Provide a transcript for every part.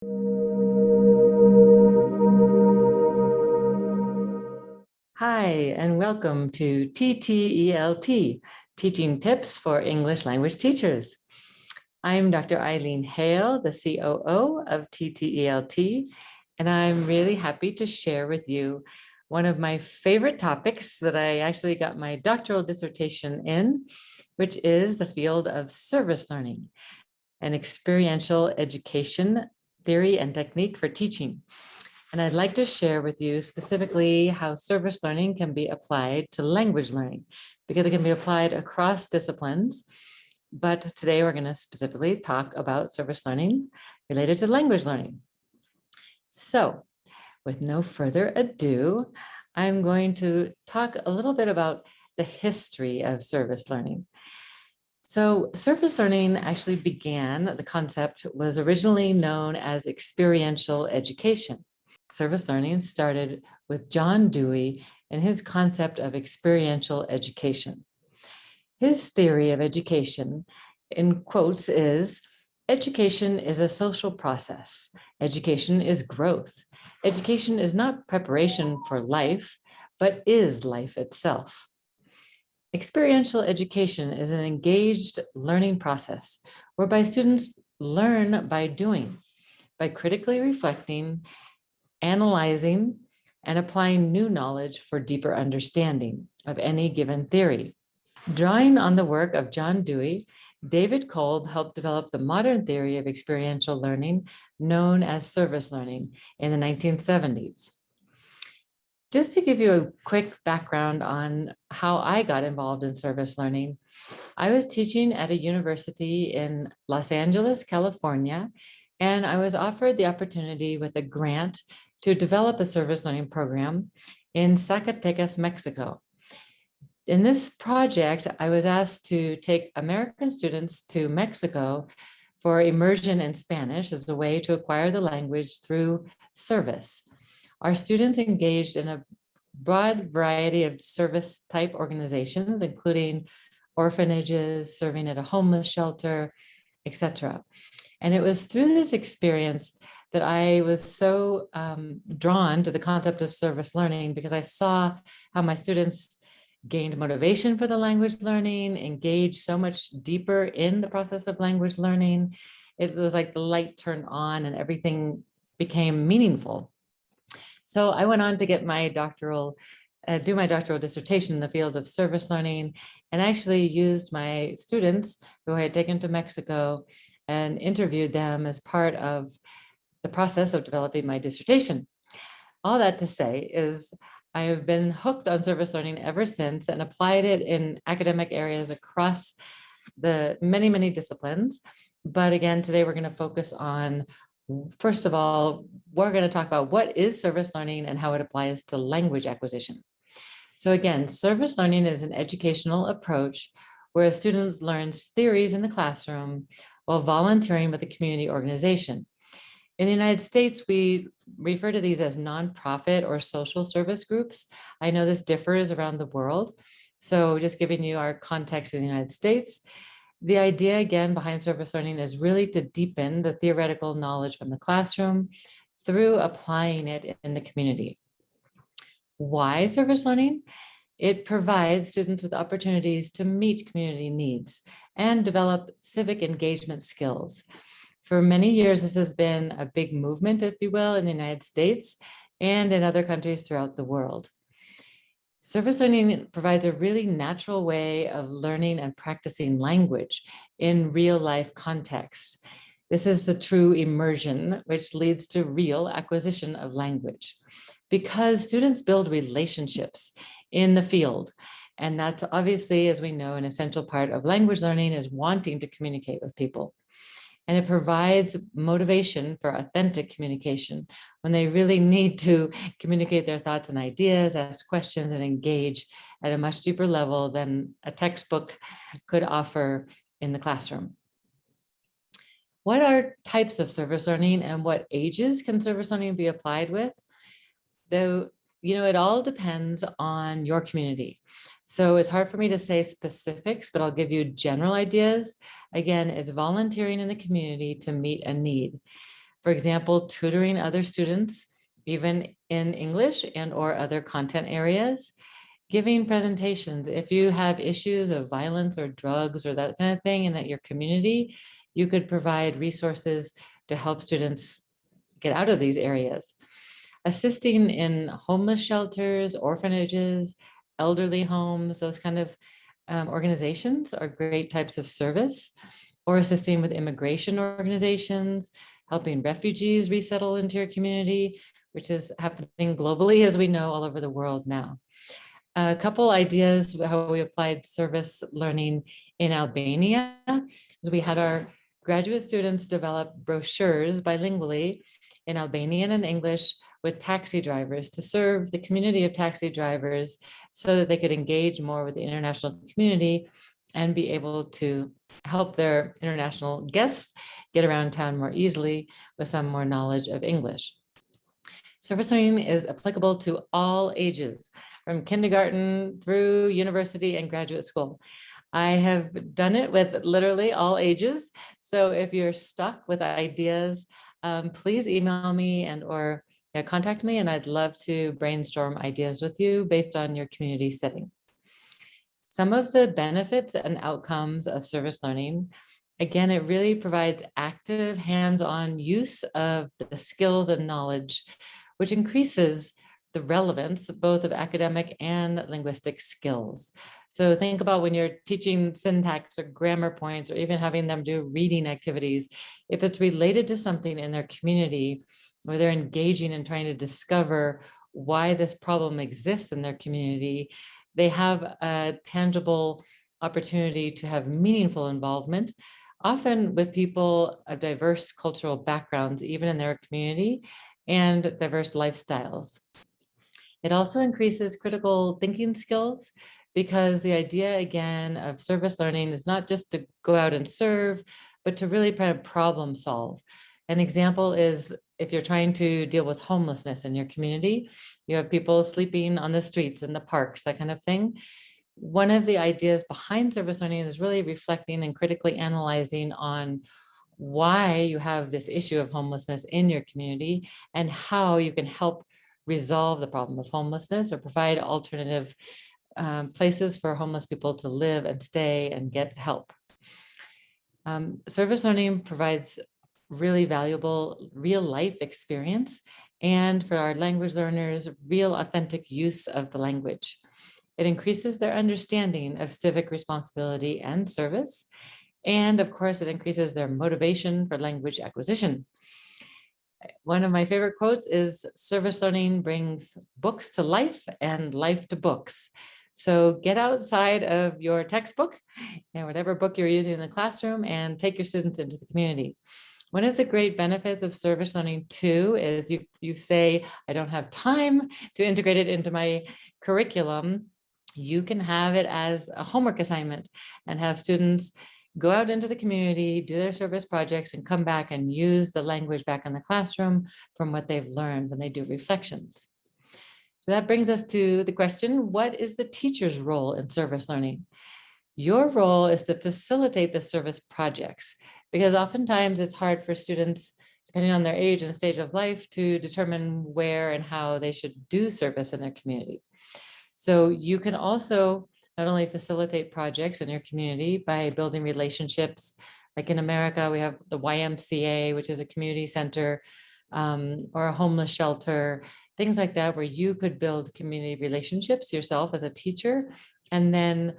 Hi, and welcome to TTELT, Teaching Tips for English Language Teachers. I'm Dr. Aileen Hale, the COO of TTELT, and I'm really happy to share with you one of my favorite topics that I actually got my doctoral dissertation in, which is the field of service learning and experiential education theory and technique for teaching. And I'd like to share with you specifically how service learning can be applied to language learning, because it can be applied across disciplines. But today we're going to specifically talk about service learning related to language learning. So with no further ado, I'm going to talk a little bit about the history of service learning. So service learning actually began, the concept was originally known as experiential education. Service learning started with John Dewey and his concept of experiential education. His theory of education, in quotes, is education is a social process. Education is growth. Education is not preparation for life, but is life itself. Experiential education is an engaged learning process whereby students learn by doing, by critically reflecting, analyzing, and applying new knowledge for deeper understanding of any given theory. Drawing on the work of John Dewey, David Kolb helped develop the modern theory of experiential learning known as service learning in the 1970s. Just to give you a quick background on how I got involved in service learning, I was teaching at a university in Los Angeles, California, and I was offered the opportunity with a grant to develop a service learning program in Zacatecas, Mexico. In this project, I was asked to take American students to Mexico for immersion in Spanish as a way to acquire the language through service. Our students engaged in a broad variety of service type organizations, including orphanages, serving at a homeless shelter, etc. And it was through this experience that I was so drawn to the concept of service learning, because I saw how my students gained motivation for the language learning, engaged so much deeper in the process of language learning. It was like the light turned on and everything became meaningful. So I went on to get my do my doctoral dissertation in the field of service learning, and actually used my students who I had taken to Mexico and interviewed them as part of the process of developing my dissertation. All that to say is I have been hooked on service learning ever since and applied it in academic areas across the many disciplines. But again, today we're going to focus on, first of all, we're going to talk about what is service learning and how it applies to language acquisition. So again, service learning is an educational approach where a student learns theories in the classroom while volunteering with a community organization. In the United States, we refer to these as nonprofit or social service groups. I know this differs around the world. So just giving you our context in the United States, the idea again behind service learning is really to deepen the theoretical knowledge from the classroom through applying it in the community. Why service learning? It provides students with opportunities to meet community needs and develop civic engagement skills. For many years, this has been a big movement, if you will, in the United States and in other countries throughout the world. Service learning provides a really natural way of learning and practicing language in real life context. This is the true immersion, which leads to real acquisition of language, because students build relationships in the field. And that's obviously, as we know, an essential part of language learning is wanting to communicate with people. And it provides motivation for authentic communication when they really need to communicate their thoughts and ideas, ask questions, and engage at a much deeper level than a textbook could offer in the classroom. What are types of service learning and what ages can service learning be applied with? Though, it all depends on your community. So it's hard for me to say specifics, but I'll give you general ideas. Again, it's volunteering in the community to meet a need. For example, tutoring other students, even in English and or other content areas, giving presentations. If you have issues of violence or drugs or that kind of thing in your community, you could provide resources to help students get out of these areas. Assisting in homeless shelters, orphanages, elderly homes, those kind of organizations are great types of service, or assisting with immigration organizations, helping refugees resettle into your community, which is happening globally, as we know, all over the world now. A couple ideas how we applied service learning in Albania is we had our graduate students develop brochures bilingually in Albanian and English with taxi drivers to serve the community of taxi drivers so that they could engage more with the international community and be able to help their international guests get around town more easily with some more knowledge of English. Service learning is applicable to all ages, from kindergarten through university and graduate school. I have done it with literally all ages. So if you're stuck with ideas, please email me and or contact me, and I'd love to brainstorm ideas with you based on your community setting. Some of the benefits and outcomes of service learning, again, it really provides active hands-on use of the skills and knowledge, which increases the relevance both of academic and linguistic skills. So think about when you're teaching syntax or grammar points, or even having them do reading activities, if it's related to something in their community, or they're engaging and trying to discover why this problem exists in their community, they have a tangible opportunity to have meaningful involvement, often with people of diverse cultural backgrounds, even in their community, and diverse lifestyles. It also increases critical thinking skills, because the idea, again, of service learning is not just to go out and serve, but to really kind of problem solve. An example is if you're trying to deal with homelessness in your community, you have people sleeping on the streets, in the parks, that kind of thing. One of the ideas behind service learning is really reflecting and critically analyzing on why you have this issue of homelessness in your community and how you can help resolve the problem of homelessness or provide alternative places for homeless people to live and stay and get help. Service learning provides really valuable real life experience, and for our language learners, real authentic use of the language. It increases their understanding of civic responsibility and service. And of course, it increases their motivation for language acquisition. One of my favorite quotes is, service learning brings books to life and life to books. So get outside of your textbook and whatever book you're using in the classroom and take your students into the community. One of the great benefits of service learning too is you say, I don't have time to integrate it into my curriculum. You can have it as a homework assignment and have students go out into the community, do their service projects, and come back and use the language back in the classroom from what they've learned when they do reflections. So that brings us to the question, what is the teacher's role in service learning? Your role is to facilitate the service projects, because oftentimes it's hard for students, depending on their age and stage of life, to determine where and how they should do service in their community. So you can also not only facilitate projects in your community by building relationships, like in America, we have the YMCA, which is a community center, or a homeless shelter, things like that, where you could build community relationships yourself as a teacher, and then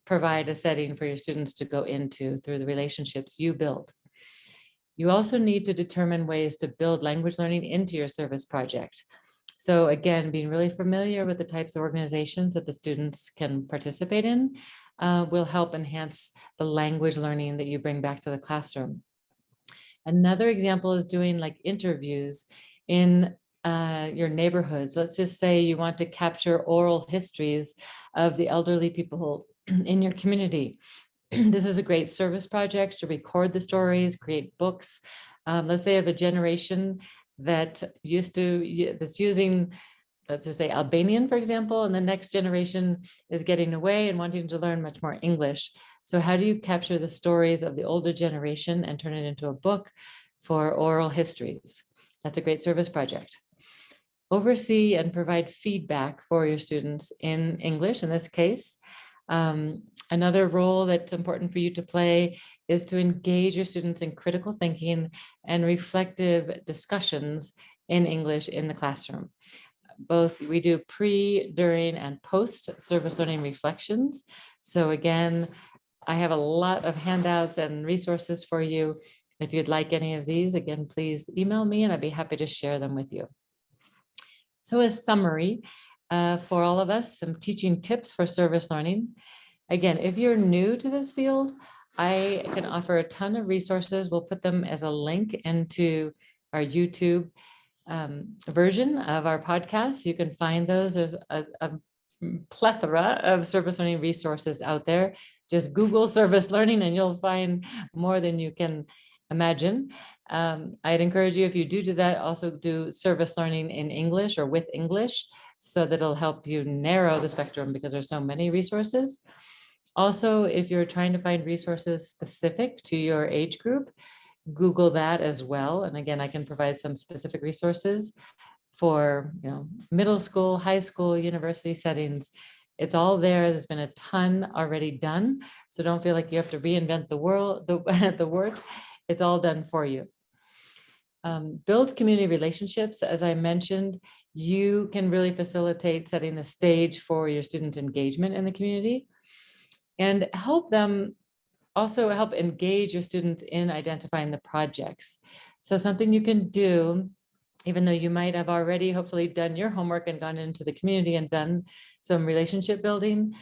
provide a setting for your students to go into through the relationships you build. You also need to determine ways to build language learning into your service project. So again, being really familiar with the types of organizations that the students can participate in will help enhance the language learning that you bring back to the classroom. Another example is doing like interviews in your neighborhoods. Let's just say you want to capture oral histories of the elderly people in your community. This is a great service project to record the stories, create books. Let's say of a generation that's using, let's just say Albanian, for example, and the next generation is getting away and wanting to learn much more English. So how do you capture the stories of the older generation and turn it into a book for oral histories. That's a great service project. Oversee and provide feedback for your students in English in this case. Another role that's important for you to play is to engage your students in critical thinking and reflective discussions in English in the classroom. Both we do pre, during, and post service learning reflections. So again, I have a lot of handouts and resources for you. If you'd like any of these, again, please email me and I'd be happy to share them with you. So a summary for all of us, some teaching tips for service learning. Again, if you're new to this field, I can offer a ton of resources. We'll put them as a link into our YouTube version of our podcast. You can find those. There's a plethora of service learning resources out there. Just Google service learning and you'll find more than you can imagine. I'd encourage you, if you do that, also do service learning in English or with English, so that it'll help you narrow the spectrum because there's so many resources. Also, if you're trying to find resources specific to your age group, Google that as well. And again, I can provide some specific resources for middle school, high school, university settings. It's all there. There's been a ton already done. So don't feel like you have to reinvent the world, the word. It's all done for you. Build community relationships. As I mentioned, you can really facilitate setting the stage for your students' engagement in the community and help engage your students in identifying the projects. So something you can do, even though you might have already hopefully done your homework and gone into the community and done some relationship building,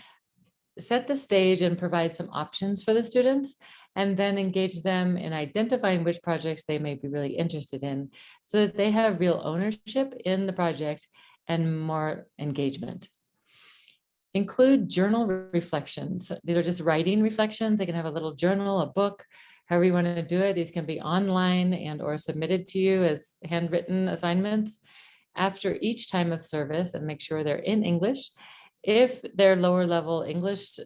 set the stage and provide some options for the students, and then engage them in identifying which projects they may be really interested in so that they have real ownership in the project and more engagement. Include journal reflections. These are just writing reflections. They can have a little journal, a book, however you want to do it. These can be online and or submitted to you as handwritten assignments after each time of service, and make sure they're in English. If they're lower level English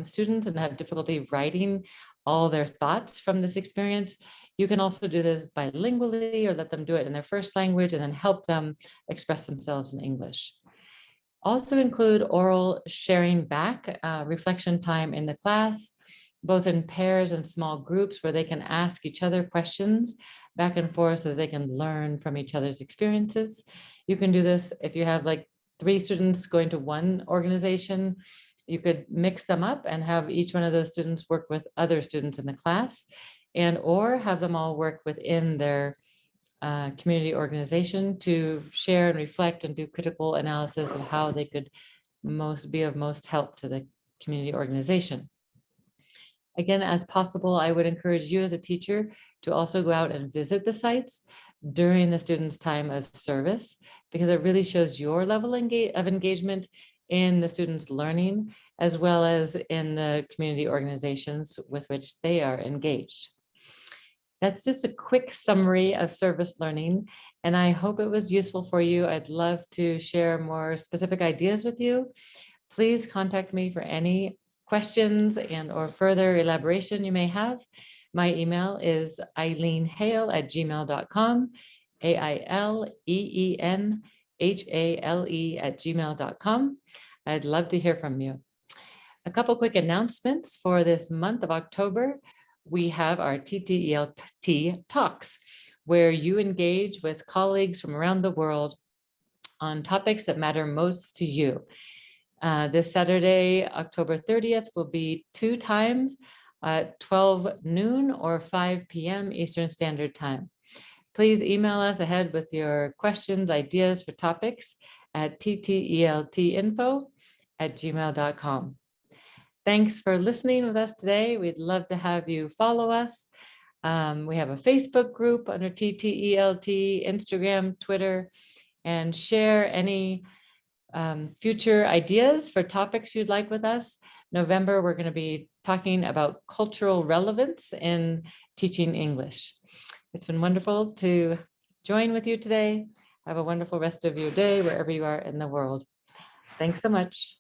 students and have difficulty writing all their thoughts from this experience, you can also do this bilingually or let them do it in their first language and then help them express themselves in English. Also include oral sharing back, reflection time in the class, both in pairs and small groups where they can ask each other questions back and forth so that they can learn from each other's experiences. You can do this if you have like 3 students going to one organization. You could mix them up and have each one of those students work with other students in the class, and or have them all work within their community organization to share and reflect and do critical analysis of how they could be of most help to the community organization. Again, as possible, I would encourage you as a teacher to also go out and visit the sites during the students' time of service, because it really shows your level of engagement in the students' learning, as well as in the community organizations with which they are engaged. That's just a quick summary of service learning, and I hope it was useful for you. I'd love to share more specific ideas with you. Please contact me for any questions and or further elaboration you may have. My email is aileenhale@gmail.com, AILEENHALE@gmail.com. I'd love to hear from you. A couple quick announcements for this month of October. We have our TTELT Talks, where you engage with colleagues from around the world on topics that matter most to you. This Saturday, October 30th, will be 2 times at 12 noon or 5 p.m. Eastern Standard Time. Please email us ahead with your questions, ideas for topics at tteltinfo@gmail.com. Thanks for listening with us today. We'd love to have you follow us. We have a Facebook group under TTELT, Instagram, Twitter, and share any future ideas for topics you'd like with us. November, we're going to be talking about cultural relevance in teaching English. It's been wonderful to join with you today. Have a wonderful rest of your day, wherever you are in the world. Thanks so much.